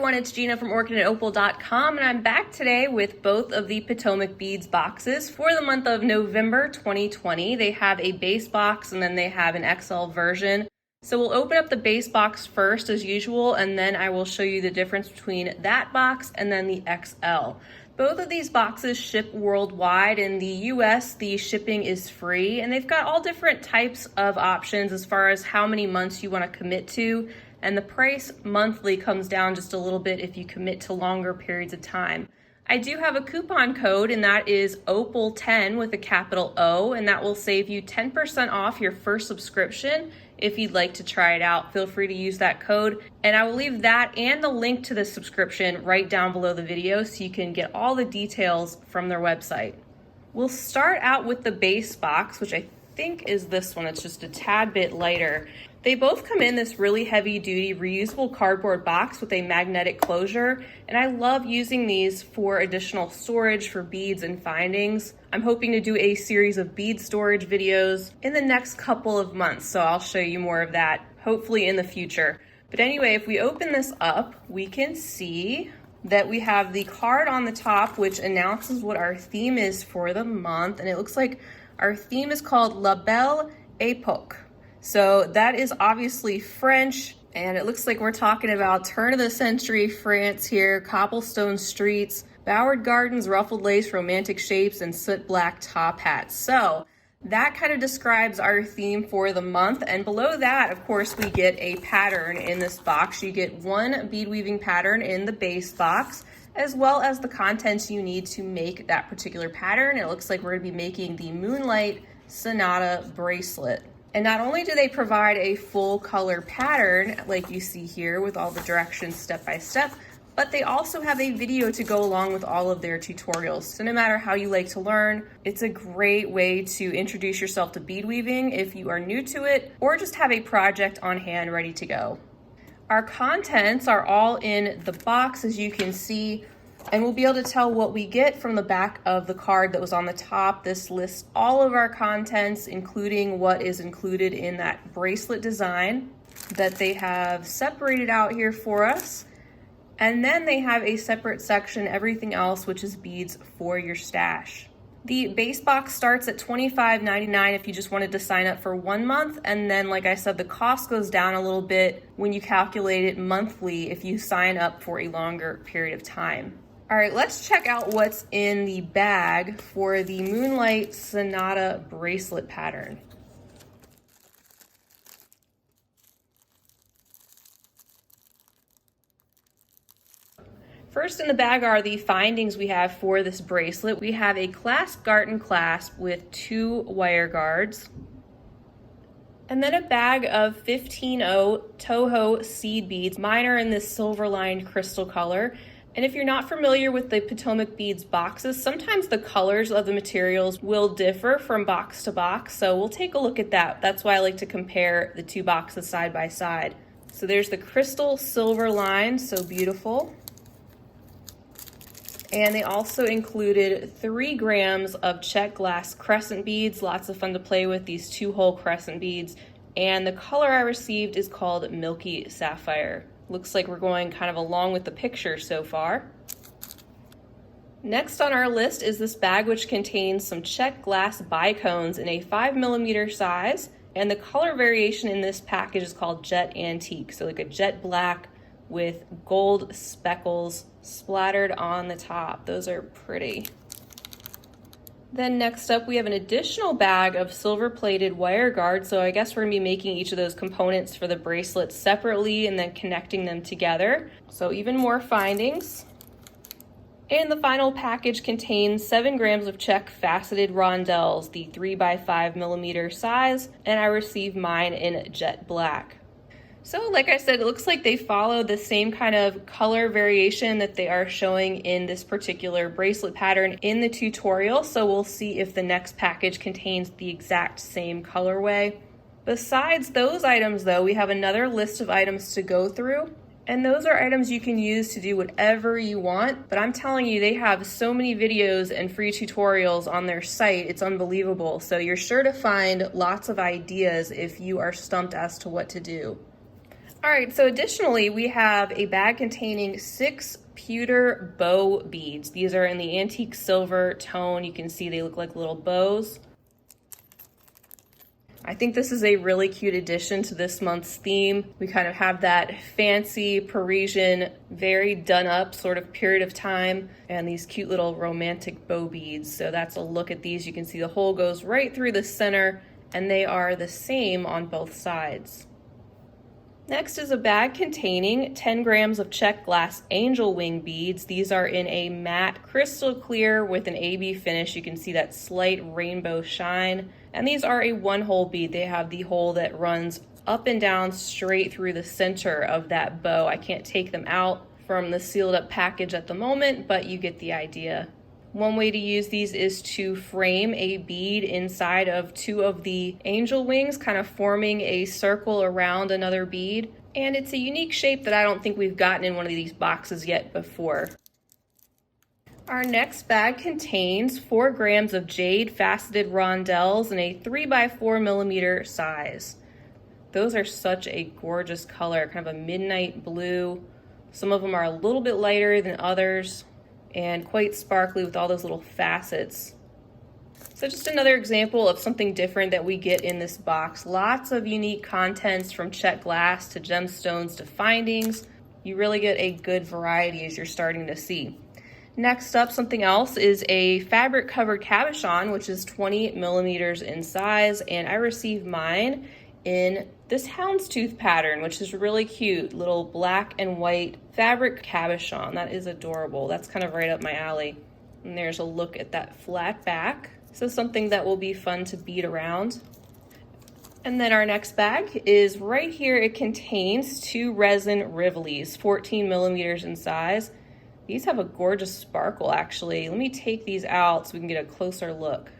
everyone, it's Gina from Orchid and Opal.com, and I'm back today with both of the Potomac Beads boxes for the month of November 2020. They have a base box and then they have an XL version. So we'll open up the base box first as usual, and then I will show you the difference between that box and then the XL. Both of these boxes ship worldwide. In the US, the shipping is free, and they've got all different types of options as far as how many months you want to commit to. And the price monthly comes down just a little bit if you commit to longer periods of time. I do have a coupon code, and that is Opal10 with a capital O, and that will save you 10% off your first subscription. If you'd like to try it out, feel free to use that code. And I will leave that and the link to the subscription right down below the video so you can get all the details from their website. We'll start out with the base box, which I think is this one. It's just a tad bit lighter. They both come in this really heavy duty reusable cardboard box with a magnetic closure, and I love using these for additional storage for beads and findings. I'm hoping to do a series of bead storage videos in the next couple of months, so I'll show you more of that hopefully in the future. But anyway, if we open this up, we can see that we have the card on the top, which announces what our theme is for the month, and it looks like our theme is called La Belle Époque. So that is obviously French, and it looks like we're talking about turn of the century France here, cobblestone streets, bowered gardens, ruffled lace, romantic shapes, and soot black top hats. So that kind of describes our theme for the month. And below that, of course, we get a pattern in this box. You get one bead weaving pattern in the base box, as well as the contents you need to make that particular pattern. It looks like we're gonna be making the Moonlight Sonata bracelet. And not only do they provide a full color pattern, like you see here with all the directions step by step, but they also have a video to go along with all of their tutorials. So no matter how you like to learn, it's a great way to introduce yourself to bead weaving if you are new to it, or just have a project on hand ready to go. Our contents are all in the box, as you can see, and we'll be able to tell what we get from the back of the card that was on the top. This lists all of our contents, including what is included in that bracelet design that they have separated out here for us. And then they have a separate section, everything else, which is beads for your stash. The base box starts at $25.99 if you just wanted to sign up for 1 month. And then, like I said, the cost goes down a little bit when you calculate it monthly if you sign up for a longer period of time. All right, let's check out what's in the bag for the Moonlight Sonata bracelet pattern. First in the bag are the findings we have for this bracelet. We have a clasp garden clasp with 2 wire guards, and then a bag of 15-0 Toho seed beads. Mine are in this silver lined crystal color. And if you're not familiar with the Potomac Beads boxes, sometimes the colors of the materials will differ from box to box. So we'll take a look at that. That's why I like to compare the 2 boxes side by side. So there's the crystal silver line, so beautiful. And they also included 3 grams of check glass crescent beads. Lots of fun to play with, these 2-hole crescent beads. And the color I received is called Milky Sapphire. Looks like we're going kind of along with the picture so far. Next on our list is this bag, which contains some check glass bicones in a 5mm size. And the color variation in this package is called Jet Antique. So like a jet black with gold speckles splattered on the top. Those are pretty. Then next up, we have an additional bag of silver plated wire guards. So I guess we're gonna be making each of those components for the bracelet separately and then connecting them together. So even more findings. And the final package contains 7 grams of check faceted rondelles, the 3x5mm size, and I received mine in jet black. So like I said, it looks like they follow the same kind of color variation that they are showing in this particular bracelet pattern in the tutorial. So we'll see if the next package contains the exact same colorway. Besides those items though, we have another list of items to go through. And those are items you can use to do whatever you want. But I'm telling you, they have so many videos and free tutorials on their site. It's unbelievable. So you're sure to find lots of ideas if you are stumped as to what to do. All right, so additionally, we have a bag containing 6 pewter bow beads. These are in the antique silver tone. You can see they look like little bows. I think this is a really cute addition to this month's theme. We kind of have that fancy Parisian, very done up sort of period of time, and these cute little romantic bow beads. So that's a look at these. You can see the hole goes right through the center, and they are the same on both sides. Next is a bag containing 10 grams of check glass angel wing beads. These are in a matte crystal clear with an AB finish. You can see that slight rainbow shine. And these are a 1-hole bead. They have the hole that runs up and down straight through the center of that bow. I can't take them out from the sealed up package at the moment, but you get the idea. One way to use these is to frame a bead inside of 2 of the angel wings, kind of forming a circle around another bead. And it's a unique shape that I don't think we've gotten in one of these boxes yet before. Our next bag contains 4 grams of jade faceted rondelles in a 3x4 millimeter size. Those are such a gorgeous color, kind of a midnight blue. Some of them are a little bit lighter than others, and quite sparkly with all those little facets. So just another example of something different that we get in this box. Lots of unique contents, from check glass to gemstones to findings. You really get a good variety as you're starting to see. Next up, something else is a fabric covered cabochon, which is 20 millimeters in size, and I received mine in this houndstooth pattern, which is really cute. Little black and white fabric cabochon. That is adorable. That's kind of right up my alley. And there's a look at that flat back. So something that will be fun to bead around. And then our next bag is right here. It contains 2 resin rivolis, 14 millimeters in size. These have a gorgeous sparkle, actually. Let me take these out so we can get a closer look.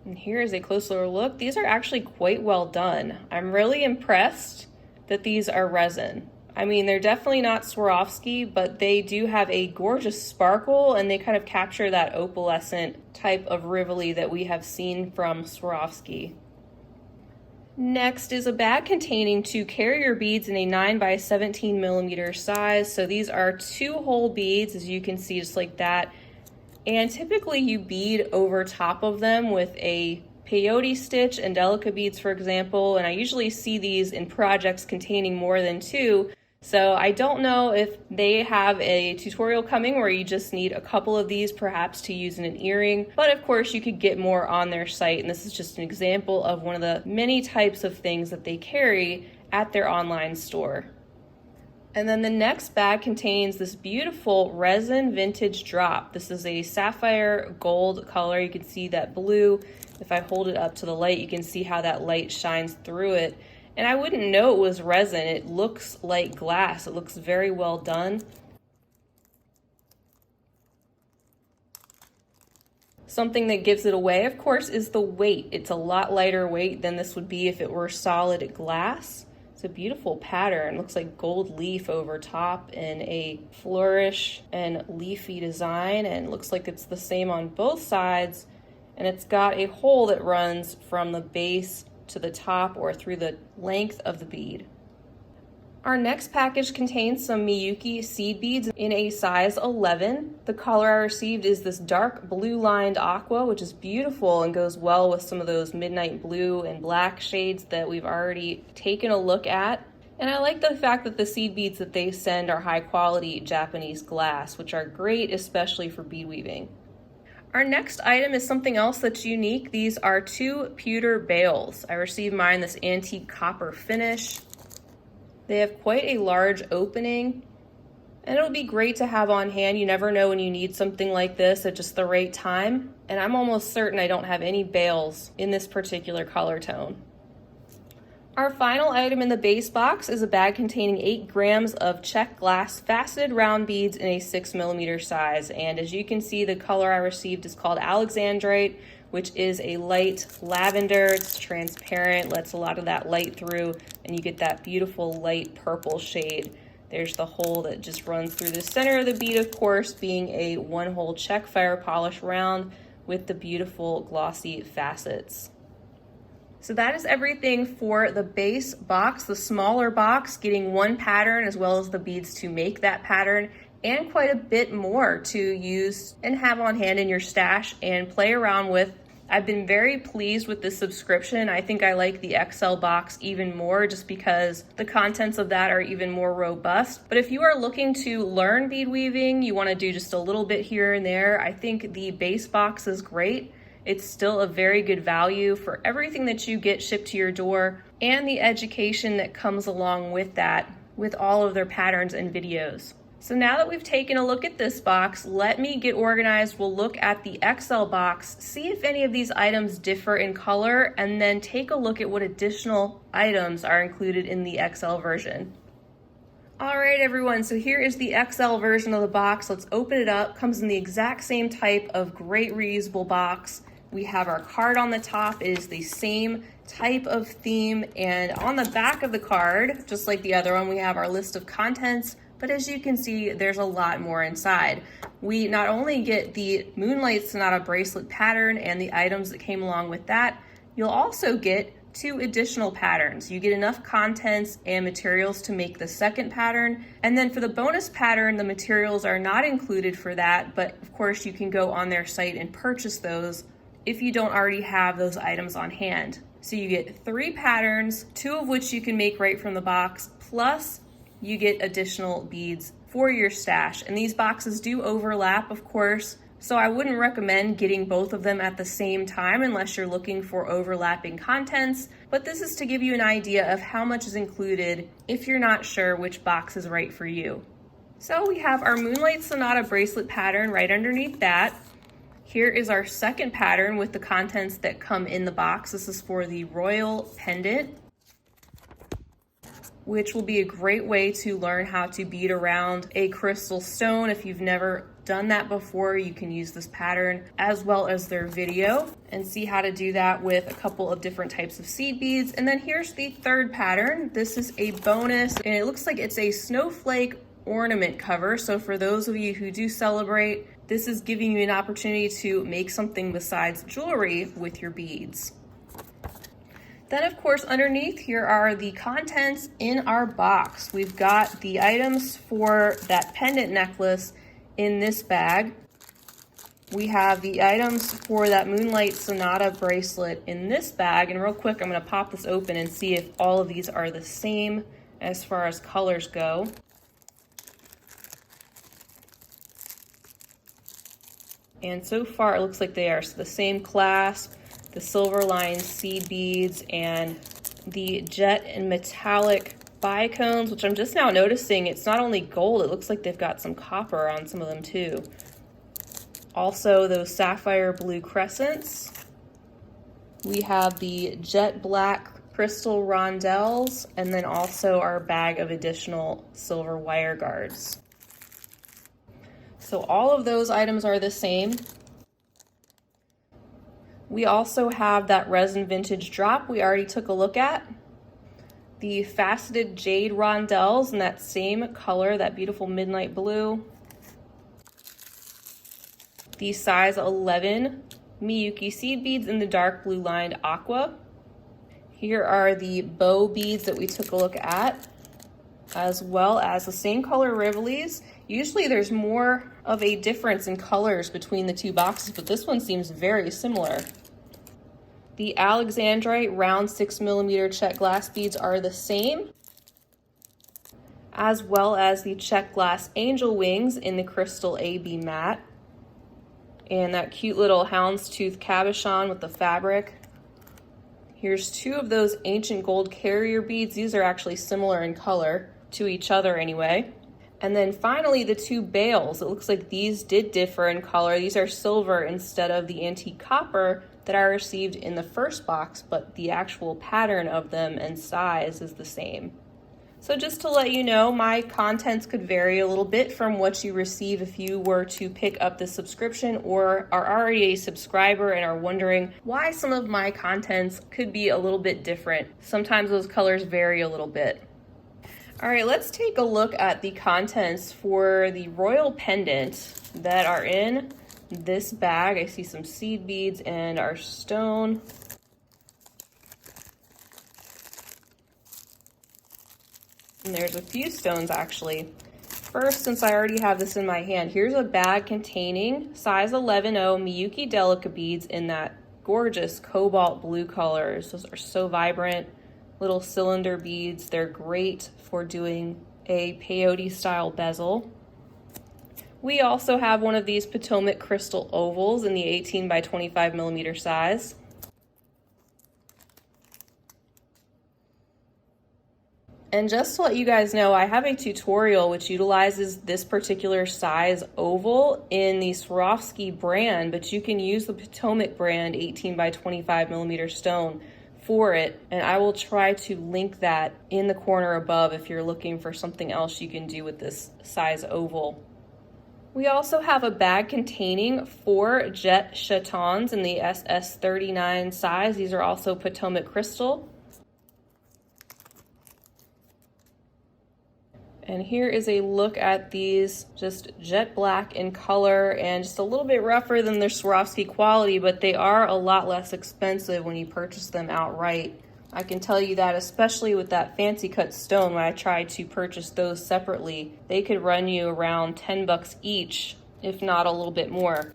And here is a closer look. These are actually quite well done. I'm really impressed that these are resin. I mean, they're definitely not Swarovski, but they do have a gorgeous sparkle, and they kind of capture that opalescent type of rivoli that we have seen from Swarovski. Next is a bag containing 2 carrier beads in a 9x17 millimeter size. So these are 2-hole beads, as you can see, just like that. And typically you bead over top of them with a peyote stitch and delica beads, for example. And I usually see these in projects containing more than 2. So I don't know if they have a tutorial coming where you just need a couple of these perhaps to use in an earring, but of course you could get more on their site, and this is just an example of one of the many types of things that they carry at their online store. And then the next bag contains this beautiful resin vintage drop. This is a sapphire gold color. You can see that blue. If I hold it up to the light, you can see how that light shines through it. And I wouldn't know it was resin. It looks like glass. It looks very well done. Something that gives it away, of course, is the weight. It's a lot lighter weight than this would be if it were solid glass. It's a beautiful pattern. It looks like gold leaf over top in a flourish and leafy design, and it looks like it's the same on both sides. And it's got a hole that runs from the base to the top or through the length of the bead. Our next package contains some Miyuki seed beads in a size 11. The color I received is this dark blue lined aqua, which is beautiful and goes well with some of those midnight blue and black shades that we've already taken a look at. And I like the fact that the seed beads that they send are high quality Japanese glass, which are great especially for bead weaving. Our next item is something else that's unique. These are 2 pewter bales. I received mine this antique copper finish. They have quite a large opening, and it'll be great to have on hand. You never know when you need something like this at just the right time. And I'm almost certain I don't have any bales in this particular color tone. Our final item in the base box is a bag containing 8 grams of check glass faceted round beads in a 6 millimeter size. And as you can see, the color I received is called Alexandrite, which is a light lavender. It's transparent, lets a lot of that light through, and you get that beautiful light purple shade. There's the hole that just runs through the center of the bead, of course, being a 1-hole check fire polish round with the beautiful glossy facets. So that is everything for the base box, the smaller box, getting one pattern as well as the beads to make that pattern, and quite a bit more to use and have on hand in your stash and play around with. I've been very pleased with this subscription. I think I like the XL box even more just because the contents of that are even more robust. But if you are looking to learn bead weaving, you want to do just a little bit here and there, I think the base box is great. It's still a very good value for everything that you get shipped to your door and the education that comes along with that, with all of their patterns and videos. So now that we've taken a look at this box, let me get organized. We'll look at the XL box, see if any of these items differ in color, and then take a look at what additional items are included in the XL version. All right, everyone, so here is the XL version of the box. Let's open it up. Comes in the exact same type of great reusable box. We have our card on the top. It is the same type of theme, and on the back of the card, just like the other one, we have our list of contents, but as you can see, there's a lot more inside. We not only get the Moonlight Sonata bracelet pattern and the items that came along with that, you'll also get 2 additional patterns. You get enough contents and materials to make the second pattern, and then for the bonus pattern, the materials are not included for that, but of course you can go on their site and purchase those if you don't already have those items on hand. So you get 3 patterns, 2 of which you can make right from the box, plus you get additional beads for your stash. And these boxes do overlap, of course, so I wouldn't recommend getting both of them at the same time unless you're looking for overlapping contents, but this is to give you an idea of how much is included if you're not sure which box is right for you. So we have our Moonlight Sonata bracelet pattern right underneath that. Here is our second pattern with the contents that come in the box. This is for the Royal Pendant, which will be a great way to learn how to bead around a crystal stone. If you've never done that before, you can use this pattern as well as their video and see how to do that with a couple of different types of seed beads. And then here's the third pattern. This is a bonus, and it looks like it's a snowflake ornament cover. So for those of you who do celebrate, this is giving you an opportunity to make something besides jewelry with your beads. Then of course underneath here are the contents in our box. We've got the items for that pendant necklace in this bag. We have the items for that Moonlight Sonata bracelet in this bag. And real quick, I'm going to pop this open and see if all of these are the same as far as colors go. And so far it looks like they are the same clasp, the silver lined seed beads, and the jet and metallic bicones, which I'm just now noticing it's not only gold, it looks like they've got some copper on some of them too. Also those sapphire blue crescents. We have the jet black crystal rondelles, and then also our bag of additional silver wire guards. So all of those items are the same. We also have that resin vintage drop we already took a look at. The faceted jade rondelles in that same color, that beautiful midnight blue. The size 11 Miyuki seed beads in the dark blue lined aqua. Here are the bow beads that we took a look at, as well as the same color rivolis. Usually there's more of a difference in colors between the 2 boxes, but this one seems very similar. The Alexandrite round 6mm check glass beads are the same, as well as the check glass angel wings in the crystal AB matte, and that cute little houndstooth cabochon with the fabric. Here's 2 of those ancient gold carrier beads. These are actually similar in color to each other anyway. And then finally the 2 bales. It looks like these did differ in color. These are silver instead of the antique copper that I received in the first box, but the actual pattern of them and size is the same. So just to let you know, my contents could vary a little bit from what you receive if you were to pick up the subscription or are already a subscriber and are wondering why some of my contents could be a little bit different. Sometimes those colors vary a little bit. All right, let's take a look at the contents for the royal pendant that are in this bag. I see some seed beads and our stone. And there's a few stones actually. First, since I already have this in my hand, here's a bag containing size 11-0 Miyuki Delica beads in that gorgeous cobalt blue colors. Those are so vibrant, little cylinder beads. They're great for doing a peyote style bezel. We also have one of these Potomac crystal ovals in the 18 by 25 millimeter size. And just to let you guys know, I have a tutorial which utilizes this particular size oval in the Swarovski brand, but you can use the Potomac brand 18 by 25 millimeter stone for it. And I will try to link that in the corner above if you're looking for something else you can do with this size oval. We also have a bag containing 4 jet chatons in the SS39 size. These are also Potomac crystal. And here is a look at these, just jet black in color and just a little bit rougher than their Swarovski quality, but they are a lot less expensive when you purchase them outright. I can tell you that, especially with that fancy cut stone, when I tried to purchase those separately, they could run you around 10 bucks each, if not a little bit more.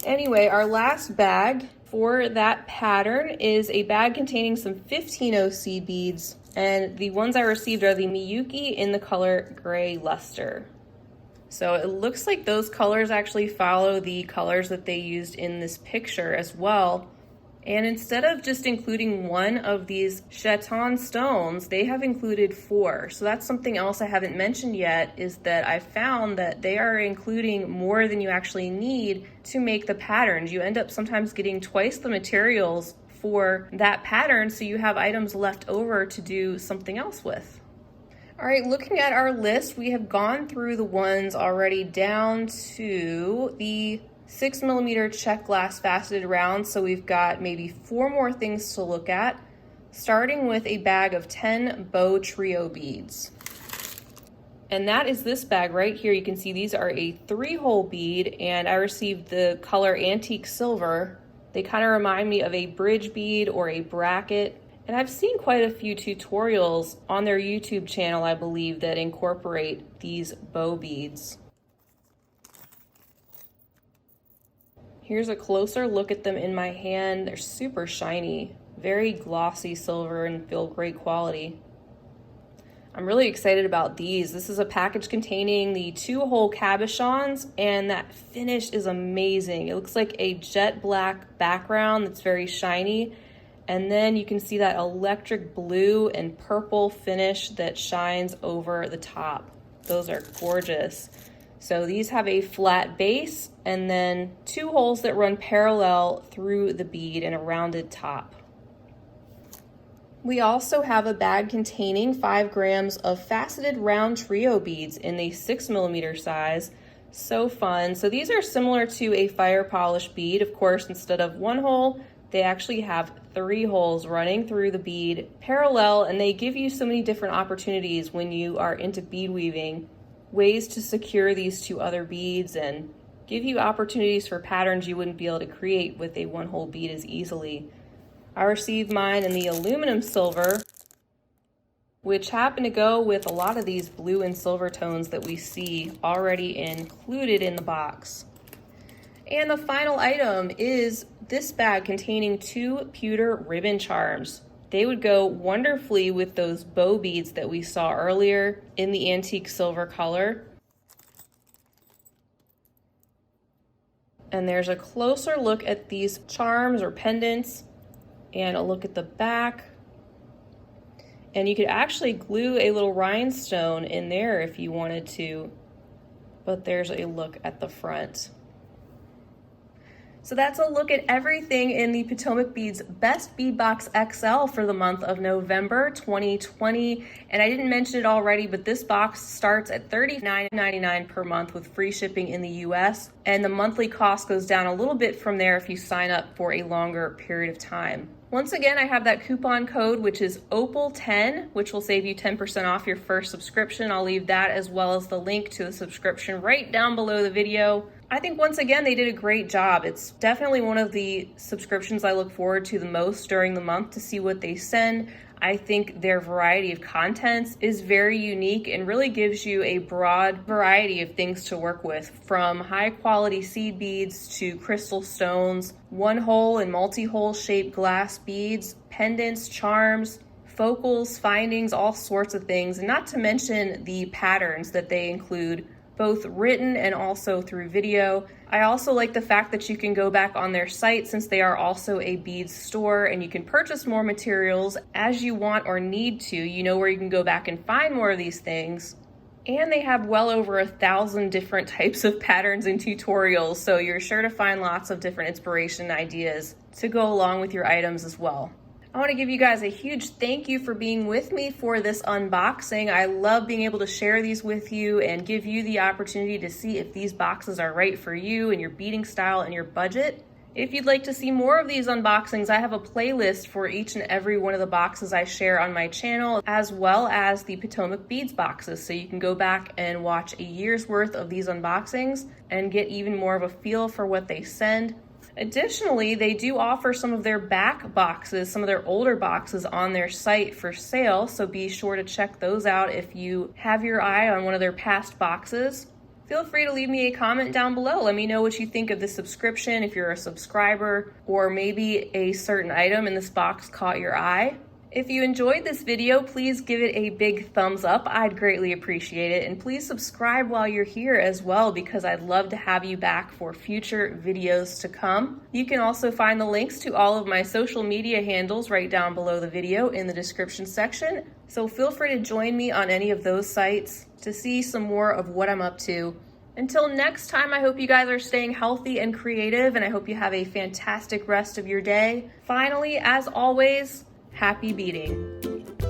Anyway, our last bag for that pattern is a bag containing some 15OC beads, and the ones I received are the Miyuki in the color Gray Luster. So it looks like those colors actually follow the colors that they used in this picture as well. And instead of just including one of these chaton stones, they have included 4. So that's something else I haven't mentioned yet, is that I found that they are including more than you actually need to make the patterns. You end up sometimes getting twice the materials for that pattern, so you have items left over to do something else with. All right, looking at our list, we have gone through the ones already down to the 6mm check glass faceted rounds, so we've got maybe 4 more things to look at, starting with a bag of 10 bow trio beads. And that is this bag right here. You can see these are a 3-hole bead, and I received the color antique silver. They kind of remind me of a bridge bead or a bracket. And I've seen quite a few tutorials on their YouTube channel, I believe, that incorporate these bow beads. Here's a closer look at them in my hand. They're super shiny, very glossy silver, and feel great quality. I'm really excited about these. This is a package containing the 2-hole cabochons, and that finish is amazing. It looks like a jet black background that's very shiny, and then you can see that electric blue and purple finish that shines over the top. Those are gorgeous. So these have a flat base and then 2 holes that run parallel through the bead and a rounded top. We also have a bag containing 5 grams of faceted round trio beads in the 6mm size. So fun. So these are similar to a fire polish bead. Of course, instead of 1 hole, they actually have 3 holes running through the bead parallel, and they give you so many different opportunities when you are into bead weaving, ways to secure these to other beads and give you opportunities for patterns you wouldn't be able to create with a 1-hole bead as easily. I received mine in the aluminum silver, which happen to go with a lot of these blue and silver tones that we see already included in the box. And the final item is this bag containing 2 pewter ribbon charms. They would go wonderfully with those bow beads that we saw earlier in the antique silver color. And there's a closer look at these charms or pendants and a look at the back. And you could actually glue a little rhinestone in there if you wanted to, but there's a look at the front. So that's a look at everything in the Potomac Beads Best Bead Box XL for the month of November 2020. And I didn't mention it already, but this box starts at $39.99 per month with free shipping in the US. And the monthly cost goes down a little bit from there if you sign up for a longer period of time. Once again, I have that coupon code, which is Opal10, which will save you 10% off your first subscription. I'll leave that as well as the link to the subscription right down below the video. I think once again, they did a great job. It's definitely one of the subscriptions I look forward to the most during the month to see what they send. I think their variety of contents is very unique and really gives you a broad variety of things to work with, from high quality seed beads to crystal stones, one hole and multi-hole shaped glass beads, pendants, charms, focals, findings, all sorts of things, and not to mention the patterns that they include, both written and also through video. I also like the fact that you can go back on their site, since they are also a beads store, and you can purchase more materials as you want or need to. You know where you can go back and find more of these things. And they have well over 1,000 different types of patterns and tutorials, so you're sure to find lots of different inspiration ideas to go along with your items as well. I want to give you guys a huge thank you for being with me for this unboxing. I love being able to share these with you and give you the opportunity to see if these boxes are right for you and your beading style and your budget. If you'd like to see more of these unboxings, I have a playlist for each and every one of the boxes I share on my channel, as well as the Potomac beads boxes, so you can go back and watch a year's worth of these unboxings and get even more of a feel for what they send. Additionally, they do offer some of their back boxes, some of their older boxes on their site for sale, so be sure to check those out if you have your eye on one of their past boxes. Feel free to leave me a comment down below. Let me know what you think of this subscription, if you're a subscriber, or maybe a certain item in this box caught your eye. If you enjoyed this video, please give it a big thumbs up. I'd greatly appreciate it. And please subscribe while you're here as well, because I'd love to have you back for future videos to come. You can also find the links to all of my social media handles right down below the video in the description section. So feel free to join me on any of those sites to see some more of what I'm up to. Until next time, I hope you guys are staying healthy and creative, and I hope you have a fantastic rest of your day. Finally, as always, happy beading.